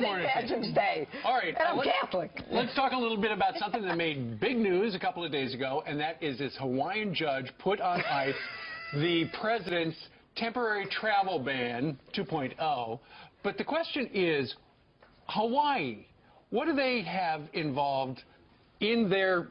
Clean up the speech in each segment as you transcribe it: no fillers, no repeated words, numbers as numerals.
St. Patrick's Day. All right. And I'm Catholic. Let's talk a little bit about something that made big news a couple of days ago, and that is this Hawaiian judge put on ice the president's temporary travel ban 2.0. But the question is, Hawaii, what do they have involved in their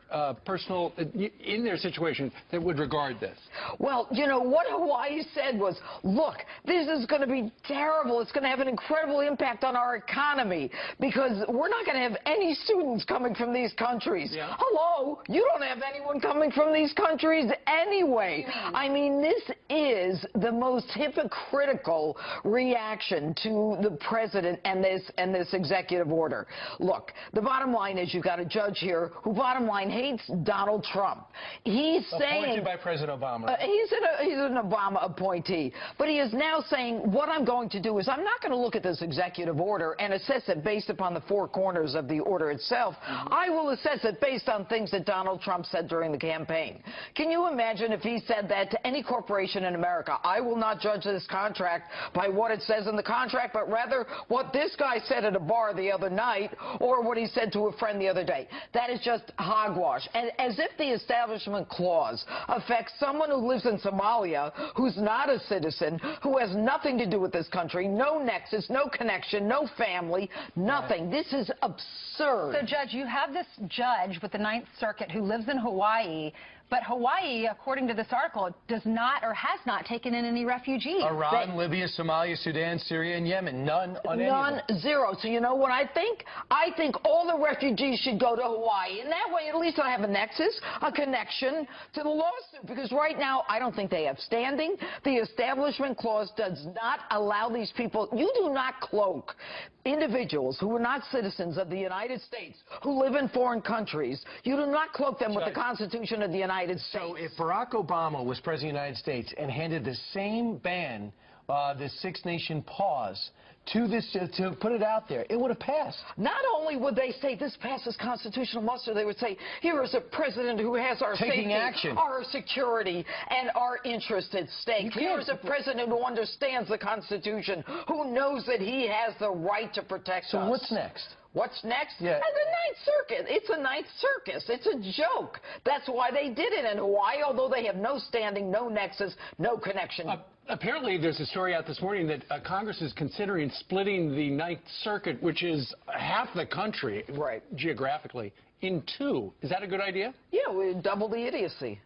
in their situation that would regard this? Well, you know, what Hawaii said was, look, this is going to be terrible. It's going to have an incredible impact on our economy because we're not going to have any students coming from these countries. Yeah. Hello, you don't have anyone coming from these countries anyway. I mean, this is the most hypocritical reaction to the president and this executive order. Look, the bottom line is you've got a judge here who, bottom line, hates Donald Trump. He's saying... Appointed by President Obama. He's an Obama appointee. But he is now saying, what I'm going to do is I'm not going to look at this executive order and assess it based upon the four corners of the order itself. I will assess it based on things that Donald Trump said during the campaign. Can you imagine if he said that to any corporation in America? I will not judge this contract by what it says in the contract, but rather what this guy said at a bar the other night or what he said to a friend the other day. That is just hogwash. And as if the Establishment Clause affects someone who lives in Somalia, who's not a citizen, who has nothing to do with this country, no nexus, no connection, no family, nothing. This is absurd. So, Judge, you have this judge with the Ninth Circuit who lives in Hawaii, but Hawaii, according to this article, does not or has not taken in any refugees. Iran, Libya, Somalia, Sudan, Syria, and Yemen. None on any of them. None, zero. So you know what I think? I think all the refugees should go to Hawaii. And that way, at least I have a nexus, a connection to the lawsuit. Because right now, I don't think they have standing. The Establishment Clause does not allow these people. You do not cloak individuals who are not citizens of the United States, who live in foreign countries. You do not cloak them with the Constitution of the United States. So if Barack Obama was president of the United States and handed the same ban, the six-nation pause, to put it out there, it would have passed. Not only would they say this passes constitutional muster, they would say, here is a president who has our taking safety, action, our security, and our interest at stake. Here is a president who understands the Constitution, who knows that he has the right to protect us. So what's next? What's next? Yeah. And the Ninth Circuit. It's a Ninth Circus. It's a joke. That's why they did it in Hawaii, although they have no standing, no nexus, no connection. Apparently, there's a story out this morning that Congress is considering splitting the Ninth Circuit, which is half the country, right, geographically, in two. Is that a good idea? Yeah, we double the idiocy.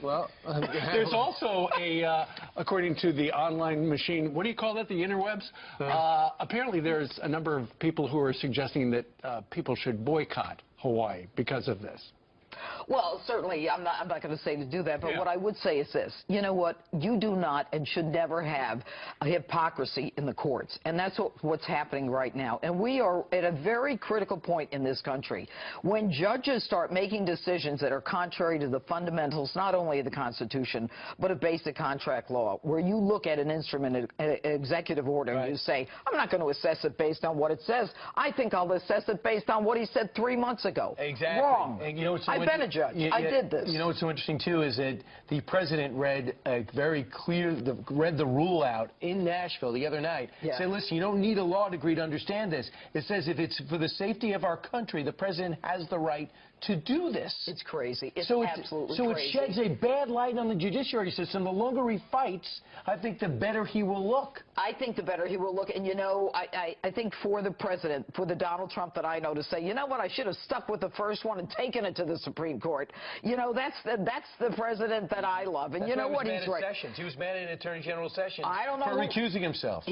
Well, there's also according to the online machine, what do you call that, the interwebs? Apparently there's a number of people who are suggesting that people should boycott Hawaii because of this. Well, certainly, I'm not going to say to do that, but what I would say is this. You know what? You do not and should never have a hypocrisy in the courts, and that's what's happening right now. And we are at a very critical point in this country. When judges start making decisions that are contrary to the fundamentals, not only of the Constitution, but of basic contract law, where you look at an instrument, an executive order, and you say, I'm not going to assess it based on what it says. I think I'll assess it based on what he said 3 months ago. Exactly. Wrong. And you know, I've been a judge. I did this. You know what's so interesting, too, is that the president read a very clear, read the rule out in Nashville the other night. Said, listen, you don't need a law degree to understand this. It says if it's for the safety of our country, the president has the right to do this. It's crazy. It's absolutely crazy. So it sheds a bad light on the judiciary system. The longer he fights, I think the better he will look. I think the better he will look. And, you know, I think for the president, for the Donald Trump that I know, to say, you know what, I should have stuck with the first one and taken it to the Supreme Court. You know, that's the president that I love. And you know what, he's right. He was mad at Attorney General Sessions for recusing himself.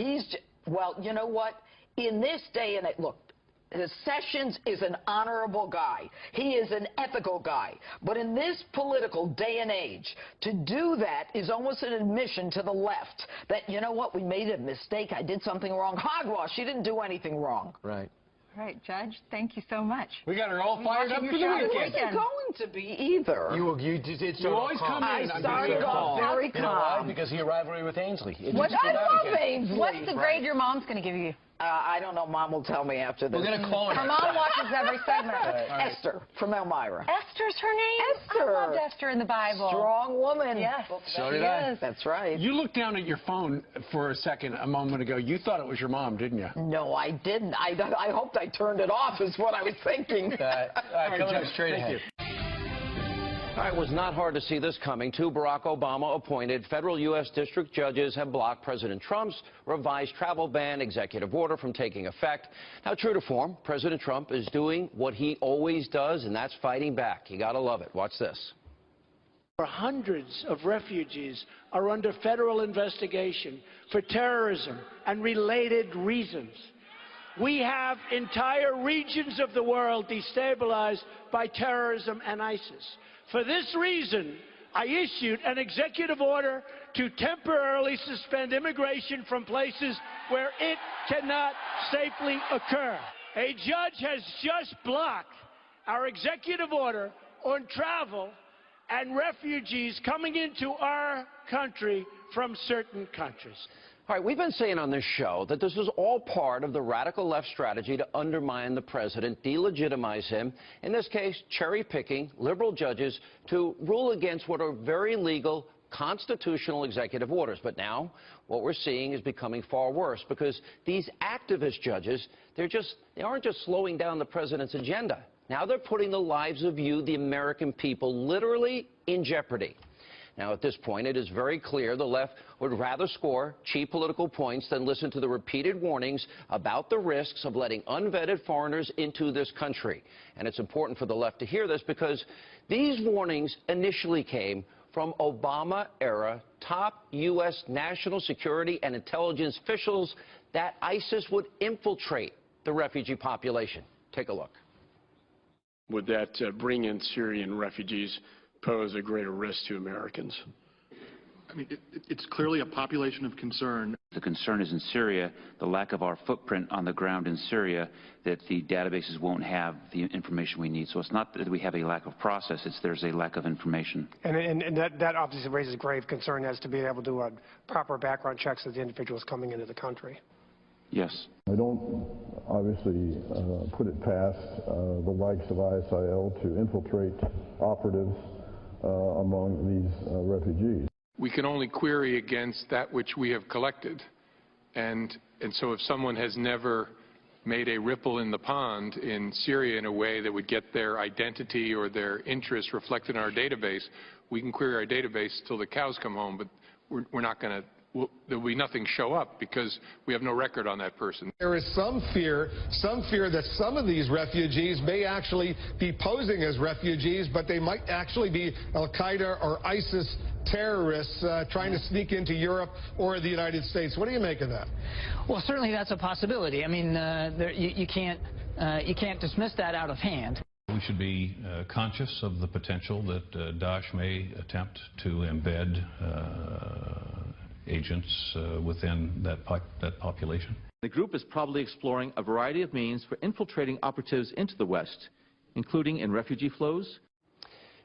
Well, you know what? In this day and age, look, Sessions is an honorable guy. He is an ethical guy. But in this political day and age, to do that is almost an admission to the left that, you know what, we made a mistake. I did something wrong. Hogwash. She didn't do anything wrong. Right. All right, Judge, thank you so much. We got her all fired up for the weekend. It wasn't going to be either. You always come in. I started off very calm. You know why? Because of your rivalry with Ainsley. I love Ainsley. What's the grade your mom's going to give you? I don't know. Mom will tell me after this. We're going to call her. Her mom watches every segment. Esther from Elmira. Esther's her name? Esther. I loved Esther in the Bible. Strong woman. Yes. So she did I. is. That's right. You looked down at your phone for a second a moment ago. You thought it was your mom, didn't you? No, I didn't. I hoped I turned it off is what I was thinking. All right, coming up straight Thank ahead. you. All right, it was not hard to see this coming. Two Barack Obama-appointed federal U.S. district judges have blocked President Trump's revised travel ban executive order from taking effect. Now, true to form, President Trump is doing what he always does, and that's fighting back. You got to love it. Watch this. Hundreds of refugees are under federal investigation for terrorism and related reasons. We have entire regions of the world destabilized by terrorism and ISIS. For this reason, I issued an executive order to temporarily suspend immigration from places where it cannot safely occur. A judge has just blocked our executive order on travel and refugees coming into our country from certain countries. All right, we've been saying on this show that this is all part of the radical left strategy to undermine the president, delegitimize him, in this case, cherry-picking liberal judges to rule against what are very legal constitutional executive orders. But now what we're seeing is becoming far worse because these activist judges, they aren't just slowing down the president's agenda. Now they're putting the lives of you, the American people, literally in jeopardy. Now, at this point, it is very clear the left would rather score cheap political points than listen to the repeated warnings about the risks of letting unvetted foreigners into this country. And it's important for the left to hear this because these warnings initially came from Obama-era top U.S. national security and intelligence officials that ISIS would infiltrate the refugee population. Take a look. Would that bring in Syrian refugees pose a greater risk to Americans? I mean, it's clearly a population of concern. The concern is in Syria, the lack of our footprint on the ground in Syria, that the databases won't have the information we need. So it's not that we have a lack of process, it's there's a lack of information. And that obviously raises grave concern as to being able to do proper background checks of the individuals coming into the country. Yes. I don't obviously put it past the likes of ISIL to infiltrate operatives among these refugees. We can only query against that which we have collected. And so if someone has never made a ripple in the pond in Syria in a way that would get their identity or their interests reflected in our database, we can query our database till the cows come home, but we're not going to. There will be nothing show up because we have no record on that person. There is some fear that some of these refugees may actually be posing as refugees, but they might actually be al-Qaeda or ISIS terrorists trying to sneak into Europe or the United States. What do you make of that? Well, certainly that's a possibility. I mean, you can't dismiss that out of hand. We should be conscious of the potential that Daesh may attempt to embed agents within that population. The group is probably exploring a variety of means for infiltrating operatives into the West, including in refugee flows.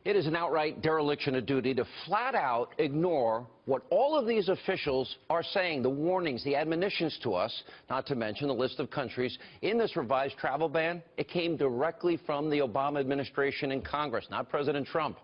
It is an outright dereliction of duty to flat out ignore what all of these officials are saying, the warnings, the admonitions to us, not to mention the list of countries in this revised travel ban. It came directly from the Obama administration and Congress, not President Trump.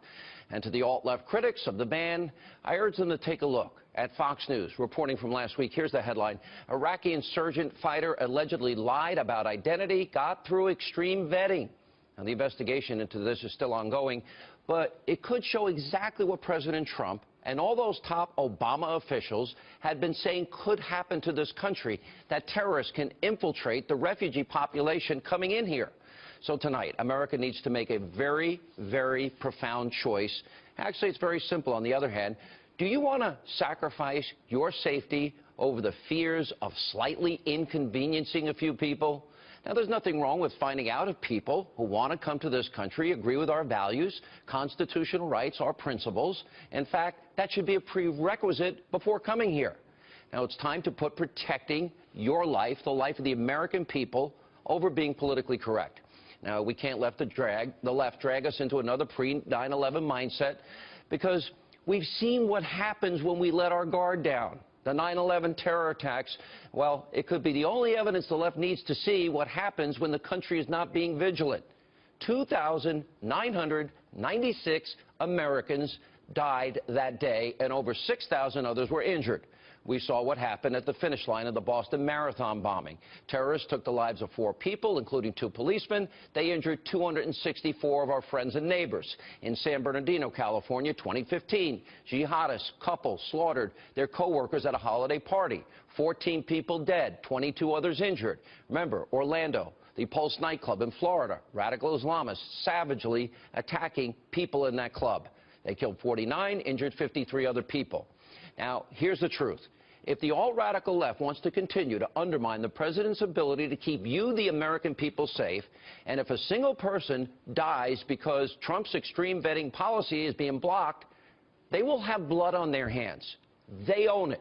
And to the alt-left critics of the ban, I urge them to take a look at Fox News, reporting from last week. Here's the headline. Iraqi insurgent fighter allegedly lied about identity, got through extreme vetting. Now, the investigation into this is still ongoing, but it could show exactly what President Trump and all those top Obama officials had been saying could happen to this country, that terrorists can infiltrate the refugee population coming in here. So tonight, America needs to make a very, very profound choice. Actually, it's very simple. On the other hand, do you want to sacrifice your safety over the fears of slightly inconveniencing a few people? Now, there's nothing wrong with finding out if people who want to come to this country agree with our values, constitutional rights, our principles. In fact, that should be a prerequisite before coming here. Now, it's time to put protecting your life, the life of the American people, over being politically correct. Now, we can't let the left drag us into another pre-9/11 mindset because we've seen what happens when we let our guard down. The 9/11 terror attacks, well, it could be the only evidence the left needs to see what happens when the country is not being vigilant. 2,996 Americans died that day, and over 6,000 others were injured. We saw what happened at the finish line of the Boston Marathon bombing. Terrorists took the lives of 4 people, including 2 policemen. They injured 264 of our friends and neighbors. In San Bernardino, California, 2015, jihadist couple slaughtered their co-workers at a holiday party. 14 people dead, 22 others injured. Remember, Orlando, the Pulse nightclub in Florida, radical Islamists savagely attacking people in that club. They killed 49, injured 53 other people. Now, here's the truth. If the alt-radical left wants to continue to undermine the president's ability to keep you, the American people, safe, and if a single person dies because Trump's extreme vetting policy is being blocked, they will have blood on their hands. They own it.